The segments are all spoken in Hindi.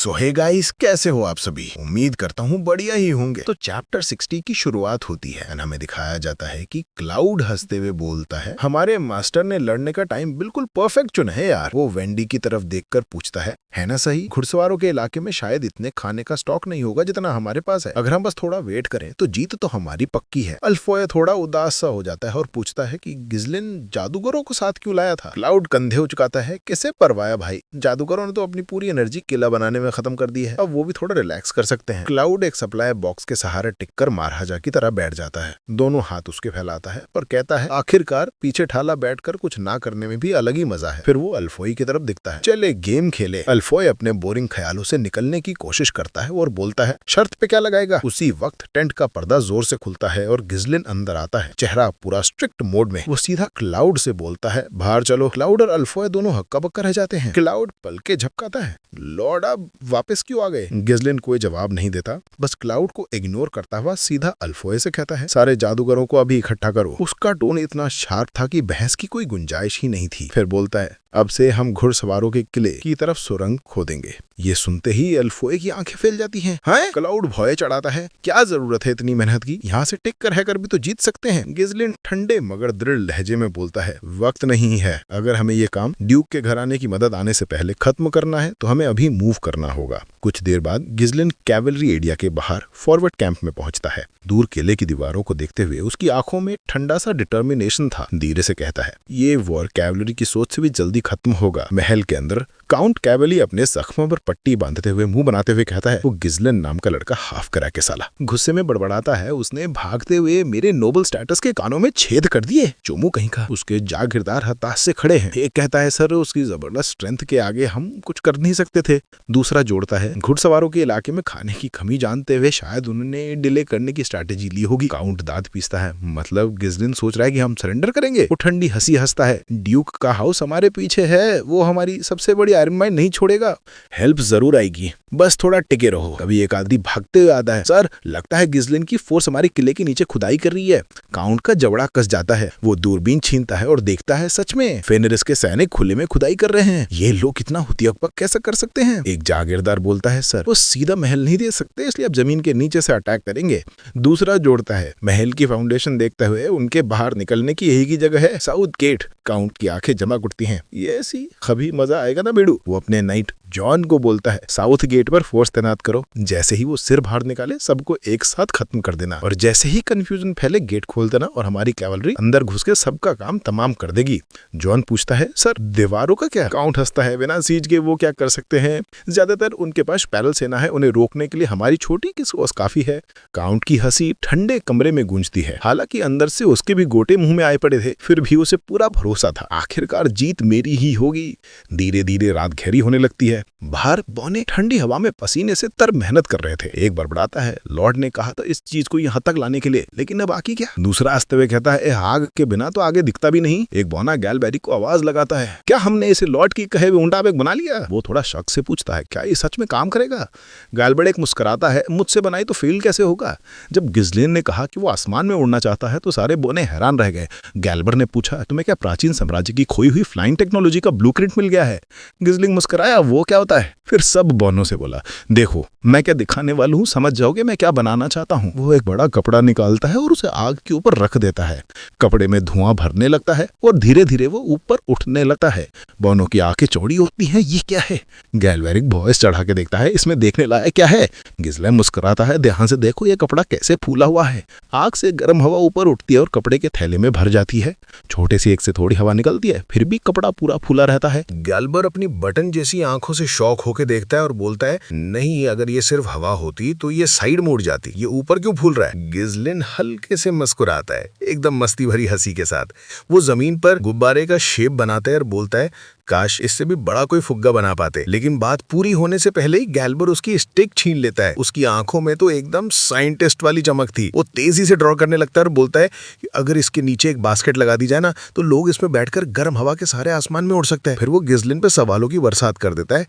सो हे गाइस, कैसे हो आप सभी। उम्मीद करता हूँ बढ़िया ही होंगे। तो चैप्टर 60 की शुरुआत होती है और हमें दिखाया जाता है कि क्लाउड हंसते हुए बोलता है, हमारे मास्टर ने लड़ने का टाइम बिल्कुल परफेक्ट चुना है यार। वो वेंडी की तरफ देखकर पूछता है ना सही? घुड़सवारों के इलाके में शायद इतने खाने का स्टॉक नहीं होगा जितना हमारे पास है। अगर हम बस थोड़ा वेट करें तो जीत तो हमारी पक्की है। अल्फोय थोड़ा उदास सा हो जाता है और पूछता है कि गिज़लिन जादूगरों को साथ क्यों लाया था? क्लाउड कंधे उचकाता है, किसे परवाया भाई, जादूगरों ने तो अपनी पूरी एनर्जी किला बनाने में खत्म कर दी है, अब वो भी थोड़ा रिलैक्स कर सकते हैं। क्लाउड एक सप्लाई बॉक्स के सहारे टिककर महाराजा की तरह बैठ जाता है, दोनों हाथ उसके फैलाता है और कहता है आखिरकार पीछे ठाला बैठकर कुछ ना करने में भी अलग ही मजा है। फिर वो अल्फोई की तरफ दिखता है, चले गेम खेले। अल्फोई अपने बोरिंग ख्यालों से निकलने की कोशिश करता है और बोलता है शर्त पे क्या लगाएगा? उसी वक्त टेंट का पर्दा जोर से खुलता है और गिज़लिन अंदर आता है, चेहरा पूरा स्ट्रिक्ट मोड में। वो सीधा क्लाउड से बोलता है बाहर चलो। क्लाउड और अल्फोय दोनों हक्का बक्का रह जाते हैं। क्लाउड पलके झपकाता है, लॉर्ड आप वापस क्यों आ गए? गिज़लिन कोई जवाब नहीं देता, बस क्लाउड को इग्नोर करता हुआ सीधा अल्फोय से कहता है सारे जादूगरों को अभी इकट्ठा करो। उसका टोन इतना शार्प था कि बहस की कोई गुंजाइश ही नहीं थी। फिर बोलता है अब से हम घुड़सवारों के किले की तरफ सुरंग खोदेंगे। ये सुनते ही अल्फोय की आंखें फैल जाती हैं। हाँ? क्लाउड भौए चढ़ाता है, क्या जरूरत है इतनी मेहनत की? यहाँ से टिक कर रहकर भी तो जीत सकते हैं। गिज़लिन ठंडे मगर दृढ़ लहजे में बोलता है वक्त नहीं है, अगर हमें ये काम ड्यूक के घराने की मदद आने से पहले खत्म करना है तो हमें अभी मूव करना होगा। कुछ देर बाद गिज़लिन कैवलरी एरिया के बाहर फॉरवर्ड कैंप में पहुंचता है। दूर किले की दीवारों को देखते हुए उसकी आंखों में ठंडा सा डिटर्मिनेशन था। धीरे से कहता है ये वॉर कैवलरी की सोच से भी जल्दी खत्म होगा। महल के अंदर काउंट कैवली अपने जख्मों पर पट्टी बांधते हुए मुंह बनाते हुए कहता है वो गिज़लिन नाम का लड़का हाफ करा के साला। गुस्से में बड़बड़ाता है उसने भागते हुए मेरे नोबल स्टेटस के कानों में छेद कर दिए। चोमू कहीं का। उसके जागीरदार हताश से खड़े हैं। एक कहता है सर उसकी जबरदस्त स्ट्रेंथ के आगे हम कुछ कर नहीं सकते थे। दूसरा जोड़ता है घुड़सवारों के इलाके में खाने की कमी जानते हुए शायद उन्होंने डिले करने की स्ट्रैटेजी ली होगी। काउंट दांत पीसता है, मतलब गिज़लिन सोच रहा है कि हम सरेंडर करेंगे। वो ठंडी हंसी हंसता है, ड्यूक का हाउस हमारे पीछे है, वो हमारी सबसे बड़ी आयरन माइन नहीं छोड़ेगा। हेल्प जरूर आएगी, बस थोड़ा टिके रहो। कभी एक आदमी भागते हुए आता है, सर लगता है गिज़लिन की फोर्स हमारे किले के नीचे खुदाई कर रही है। काउंट का जबड़ा कस जाता है, वो दूरबीन छीनता है और देखता है सच में फेनरिस के सैनिक खुले में खुदाई कर रहे हैं। ये लोग कितना हुतियकपक कैसे कर सकते हैं? एक जागीरदार बोलता है सर वो सीधा महल नहीं दे सकते, इसलिए अब जमीन के नीचे से अटैक करेंगे। दूसरा जोड़ता है महल की फाउंडेशन देखते हुए उनके बाहर निकलने की यही की जगह है, साउथ गेट। काउंट की आंखें जमा उठती हैं, ये सी कभी मजा आएगा ना बेड़ू। वो अपने नाइट जॉन को बोलता है साउथ गेट पर फोर्स तैनात करो, जैसे ही वो सिर बाहर निकाले सबको एक साथ खत्म कर देना और जैसे ही कंफ्यूजन फैले गेट खोल देना और हमारी कैवलरी अंदर घुस के सबका काम तमाम कर देगी। जॉन पूछता है सर दीवारों का क्या? काउंट हंसता है, बिना सीज के वो क्या कर सकते हैं, ज्यादातर उनके पास पैरल सेना है, उन्हें रोकने के लिए हमारी छोटी की सोच काफी है। काउंट की हंसी ठंडे कमरे में गूंजती है, हालांकि अंदर से उसके भी गोटे मुंह में आए पड़े थे, फिर भी उसे पूरा भरोसा था आखिरकार जीत मेरी ही होगी। धीरे धीरे रात गहरी होने लगती है। बाहर बौने ठंडी हवा में पसीने से तर मेहनत कर रहे थे। एक बड़बड़ाता है, लॉर्ड ने कहा था इस चीज को यहाँ तक लाने के लिए, लेकिन अब बाकी क्या? दूसरा हंसते हुए कहता है आग के बिना तो आगे दिखता भी नहीं। एक बौना गैलबेरी को आवाज लगाता है, क्या हमने इसे लॉर्ड की कहे हुए ऊंटा बैग बना लिया? वो थोड़ा शक से पूछता है क्या ये सच में काम करेगा? गैलबेरी मुस्कुराता है, मुझसे बनाई तो फेल कैसे होगा? जब गिज़लिन ने कहा कि वो आसमान में उड़ना चाहता है तो सारे बोने हैरान रह गए। गैलबर ने पूछा तुम्हें क्या प्राचीन साम्राज्य की खोई हुई फ्लाइंग टेक्नोलॉजी का ब्लूप्रिंट मिल गया है? गिज़लिन मुस्कुराया, वो क्या होता है? फिर सब बोनों से बोला देखो मैं क्या दिखाने वाला हूँ, समझ जाओगे मैं क्या बनाना चाहता हूँ। वो एक बड़ा कपड़ा निकालता है और उसे आग के ऊपर रख देता है। कपड़े में धुआं भरने लगता है और धीरे धीरे वो ऊपर उठने लगता है। बोनों की आंखें चौड़ी होती हैं, ये क्या है? गैलवेरिक वॉइस चढ़ा के देखता है, इसमें देखने लायक क्या है? गिज़लिन मुस्कुराता है, ध्यान से देखो ये कपड़ा कैसे फूला हुआ है। आग से गर्म हवा ऊपर उठती है और कपड़े के थैले में भर जाती है। छोटे से एक से थोड़ी हवा निकलती है, फिर भी कपड़ा पूरा फूला रहता है। गैलबर अपनी बटन जैसी आंखों से शॉक होकर देखता है और बोलता है नहीं, अगर ये सिर्फ हवा होती तो ये साइड मुड़ जाती, ये ऊपर क्यों फूल रहा है? गिज़लिन हल्के से मुस्कुराता है, एकदम मस्ती भरी हंसी के साथ। वो जमीन पर गुब्बारे का शेप बनाता है और बोलता है काश इससे भी बड़ा कोई फुग्गा बना पाते। लेकिन बात पूरी होने से पहले ही गैलबर उसकी स्टिक छीन लेता है। उसकी आंखों में तो एकदम साइंटिस्ट वाली चमक थी। वो तेजी से ड्रॉ करने लगता है और बोलता है कि अगर इसके नीचे एक बास्केट लगा दी जाए ना तो लोग इसमें बैठकर गर्म हवा के सारे आसमान में उड़ सकते हैं। फिर वो गिज़लिन पे सवालों की बरसात कर देता है,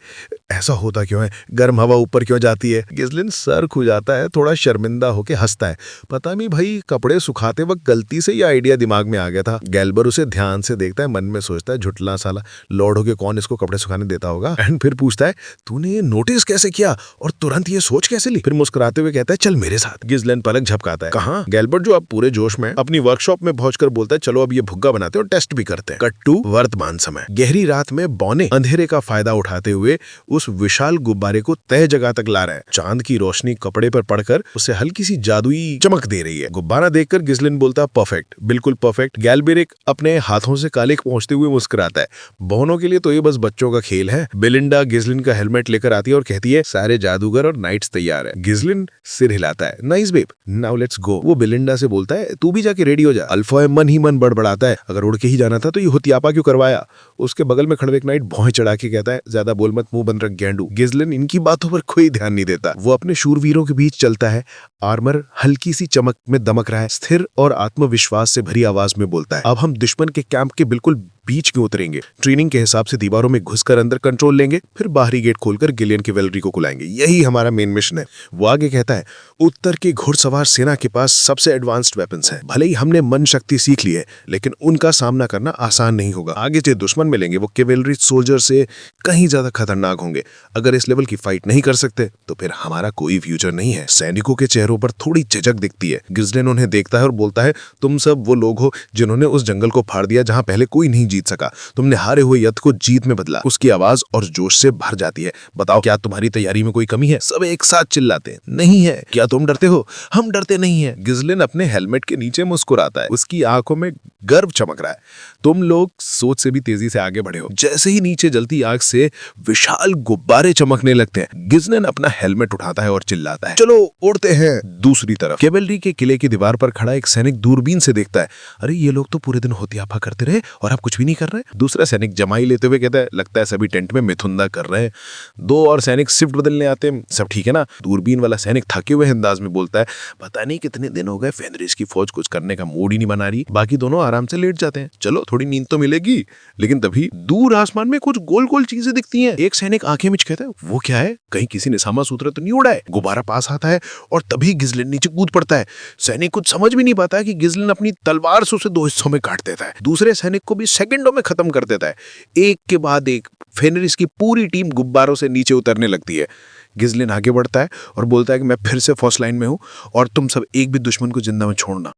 ऐसा होता क्यों है, गर्म हवा ऊपर क्यों जाती है? गिज़लिन सर खुजाता है, थोड़ा शर्मिंदा होके हंसता है, पता नहीं भाई कपड़े सुखाते वक्त गलती से ये आइडिया दिमाग में आ गया था। गैलबर उसे ध्यान से देखता है, मन में सोचता है झुटला साला, लॉर्ड होके कौन इसको कपड़े सुखाने देता होगा। एंड फिर पूछता है तूने ये नोटिस कैसे किया और तुरंत ये सोच कैसे ली। फिर मुस्कुराते हुए कहता है चल मेरे साथ। गिज़लेन पलक झपकाता है, कहाँ? गैल्बर्ट जो अब पूरे जोश में अपनी वर्कशॉप में पहुंचकर बोलता है चलो अब ये भुग्गा बनाते हैं और टेस्ट भी करते हैं। कट टू वर्तमान समय। गहरी रात में बौने अंधेरे का फायदा उठाते हुए उस विशाल गुब्बारे को तय जगह तक ला रहा है। चांद की रोशनी कपड़े पर पड़कर उसे हल्की सी जादुई चमक दे रही है। गुब्बारा देखकर गिज़लेन बोलता है परफेक्ट, बिल्कुल परफेक्ट। गैल्बेरिक अपने हाथों से कालिक पहुंचते हुए मुस्कुराता है, बौनों के लिए तो ये बस बच्चों का खेल है। बेलिंडा गिज़लेन का हेलमेट लेकर आती है और कहती है सारे जादूगर और नाइट्स तैयार है। गिज़लेन सिर हिलाता है, nice babe, now let's go. वो बेलिंडा से बोलता है तू भी जाके रेडी हो जा। अल्फा मन ही मन बड़बड़ाता है, अगर उड़ के ही जाना था तो ये हुतियापा क्यों करवाया। उसके बगल में खड़े एक नाइट भौं चढ़ा के कहता है ज्यादा बोल मत, मुंह बंद रख गेंडू। गिज़लेन इनकी बातों पर कोई ध्यान नहीं देता। वो अपने शूरवीरों के बीच चलता है, आर्मर हल्की सी चमक में दमक रहा है। स्थिर और आत्मविश्वास से भरी आवाज में बोलता है अब हम दुश्मन के कैंप के बिल्कुल बीच क्यों उतरेंगे, ट्रेनिंग के हिसाब से दीवारों में घुसकर अंदर कंट्रोल लेंगे, फिर बाहरी गेट खोलकर गिलियन कैवेलरी को कुलाएंगे, यही हमारा मेन मिशन है। वो आगे कहता है उत्तर की घुड़सवार सेना के पास सबसे एडवांस्ड वेपन्स हैं। भले ही हमने मन शक्ति सीख ली है लेकिन उनका सामना करना आसान नहीं होगा। आगे जो दुश्मन मिलेंगे वो कैवेलरी सोल्जर से कहीं ज्यादा खतरनाक होंगे। अगर इस लेवल की फाइट नहीं कर सकते तो फिर हमारा कोई फ्यूचर नहीं है। सैनिकों के चेहरों पर थोड़ी झिझक दिखती है। गिज़लेन उन्हें देखता है और बोलता है तुम सब वो लोग हो जिन्होंने उस जंगल को फाड़ दिया जहां पहले कोई नहीं जीत सका। तुमने हारे हुए युद्ध को जीत में बदला। उसकी आवाज और जोश से भर जाती है। बताओ क्या तुम्हारी तैयारी में कोई कमी है? सब एक साथ चिल्लाते हैं नहीं है। क्या तुम डरते हो? हम डरते नहीं है। गिज़लेन अपने हेलमेट के नीचे मुस्कुराता है, उसकी आंखों में गर्व चमक रहा है। तुम लोग सोच से भी तेजी से आगे बढ़े हो। जैसे ही नीचे जलती आग से विशाल गुब्बारे चमकने लगते हैं, गिज़लेन अपना हेलमेट उठाता है और चिल्लाता है चलो उड़ते हैं। दूसरी तरफ कैवेलरी के किले की दीवार पर खड़ा एक सैनिक दूरबीन से देखता है, अरे ये लोग तो पूरे दिन होतियापा करते रहे और अब कुछ भी नहीं कर रहे। दूसरा सैनिक जमाई लेते हुए कहता है लगता है सभी टेंट में मिथुंदा कर रहे हैं। दो और सैनिक शिफ्ट बदलने आते हैं, सब ठीक है ना? दूरबीन वाला सैनिक थके हुए अंदाज में बोलता है पता नहीं कितने दिन हो गए फेनरिस की फौज कुछ करने का मूड ही नहीं बना रही। बाकी दोनों आराम से लेट जाते हैं, चलो थोड़ी नींद तो मिलेगी। लेकिन तभी दूर आसमान में कुछ गोल गोल चीजें दिखती हैं। एक सैनिक आंखें मिच कहता है वो क्या है, कहीं किसी ने सामा सूत्र तो नहीं उड़ा है। गुब्बारा पास आता है और तभी गिज़लेन नीचे कूद पड़ता है। सैनिक कुछ समझ भी नहीं पाता है कि गिज़लेन अपनी तलवार से उसे दो हिस्सों में काट देता है। दूसरे सैनिक को भी सेकंडों में खत्म कर देता है। एक के बाद एक फेनरिस की पूरी टीम गुब्बारों से नीचे उतरने लगती है। गिज़लेन आगे बढ़ता है और बोलता है कि मैं फिर से फर्स्ट लाइन में हूं और तुम सब एक भी दुश्मन को जिंदा में छोड़ना।